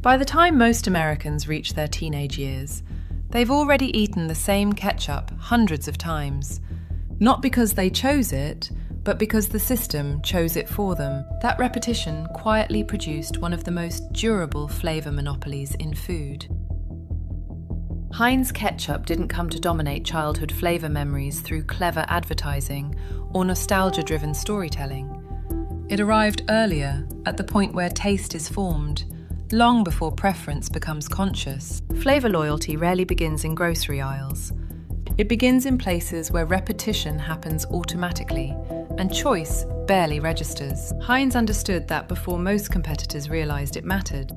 By the time most Americans reach their teenage years, they've already eaten the same ketchup hundreds of times. Not because they chose it, but because the system chose it for them. That repetition quietly produced one of the most durable flavor monopolies in food. Heinz ketchup didn't come to dominate childhood flavor memories through clever advertising or nostalgia-driven storytelling. It arrived earlier, at the point where taste is formed, long before preference becomes conscious. Flavor loyalty rarely begins in grocery aisles. It begins in places where repetition happens automatically and choice barely registers. Heinz understood that before most competitors realized it mattered.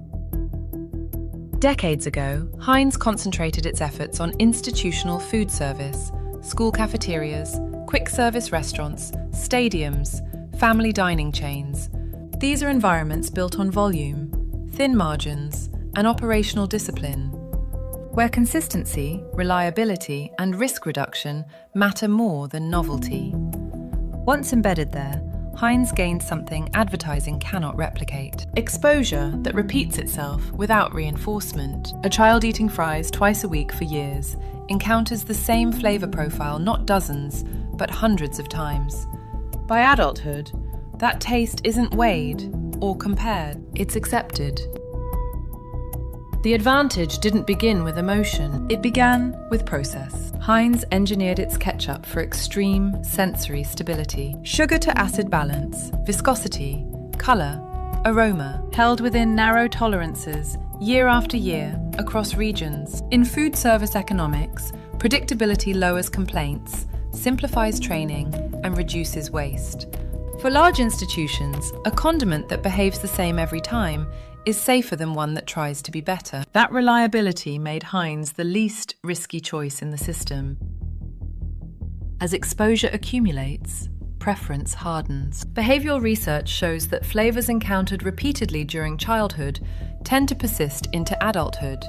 Decades ago, Heinz concentrated its efforts on institutional food service, school cafeterias, quick-service restaurants, stadiums, family dining chains. These are environments built on volume, thin margins, and operational discipline, where consistency, reliability, and risk reduction matter more than novelty. Once embedded there, Heinz gained something advertising cannot replicate: exposure that repeats itself without reinforcement. A child eating fries twice a week for years encounters the same flavor profile not dozens, but hundreds of times. By adulthood, that taste isn't weighed or compared, it's accepted. The advantage didn't begin with emotion, it began with process. Heinz engineered its ketchup for extreme sensory stability, sugar to acid balance, viscosity, colour, aroma, held within narrow tolerances year after year across regions. In food service economics, predictability lowers complaints, simplifies training, and reduces waste. For large institutions, a condiment that behaves the same every time is safer than one that tries to be better. That reliability made Heinz the least risky choice in the system. As exposure accumulates, preference hardens. Behavioral research shows that flavors encountered repeatedly during childhood tend to persist into adulthood,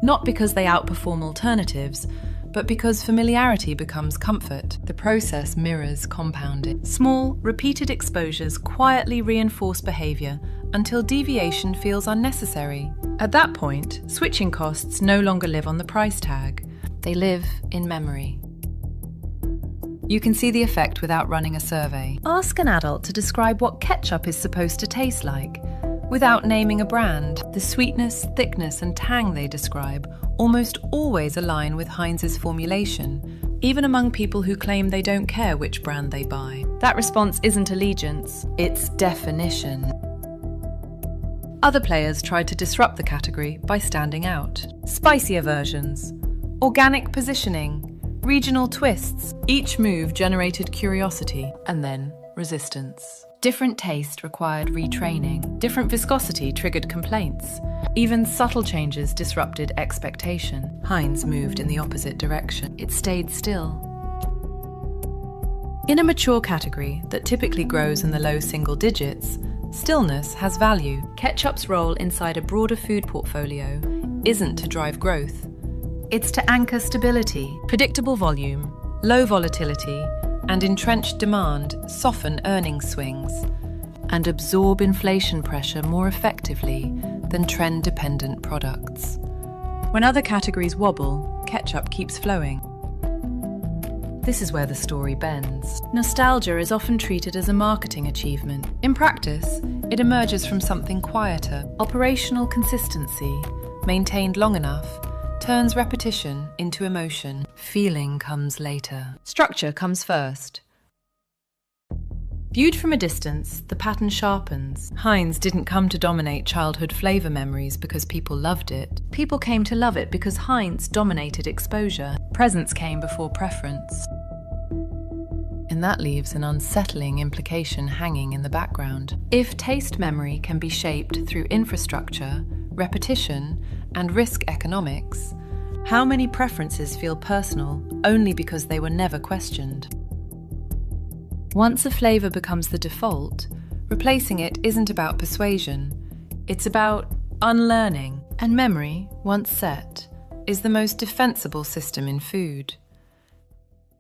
not because they outperform alternatives, but because familiarity becomes comfort. The process mirrors compounding. Small, repeated exposures quietly reinforce behavior until deviation feels unnecessary. At that point, switching costs no longer live on the price tag. They live in memory. You can see the effect without running a survey. Ask an adult to describe what ketchup is supposed to taste like, without naming a brand. The sweetness, thickness, and tang they describe almost always align with Heinz's formulation, even among people who claim they don't care which brand they buy. That response isn't allegiance, it's definition. Other players tried to disrupt the category by standing out. Spicier versions, organic positioning, regional twists. Each move generated curiosity and then resistance. Different taste required retraining. Different viscosity triggered complaints. Even subtle changes disrupted expectation. Heinz moved in the opposite direction. It stayed still. In a mature category that typically grows in the low single digits, stillness has value. Ketchup's role inside a broader food portfolio isn't to drive growth. It's to anchor stability. Predictable volume, low volatility, and entrenched demand soften earnings swings and absorb inflation pressure more effectively than trend-dependent products. When other categories wobble, ketchup keeps flowing. This is where the story bends. Nostalgia is often treated as a marketing achievement. In practice, it emerges from something quieter. Operational consistency, maintained long enough, turns repetition into emotion. Feeling comes later. Structure comes first. Viewed from a distance, the pattern sharpens. Heinz didn't come to dominate childhood flavor memories because people loved it. People came to love it because Heinz dominated exposure. Presence came before preference. And that leaves an unsettling implication hanging in the background. If taste memory can be shaped through infrastructure, repetition, and risk economics, how many preferences feel personal only because they were never questioned? Once a flavor becomes the default, replacing it isn't about persuasion, it's about unlearning. And memory, once set, is the most defensible system in food.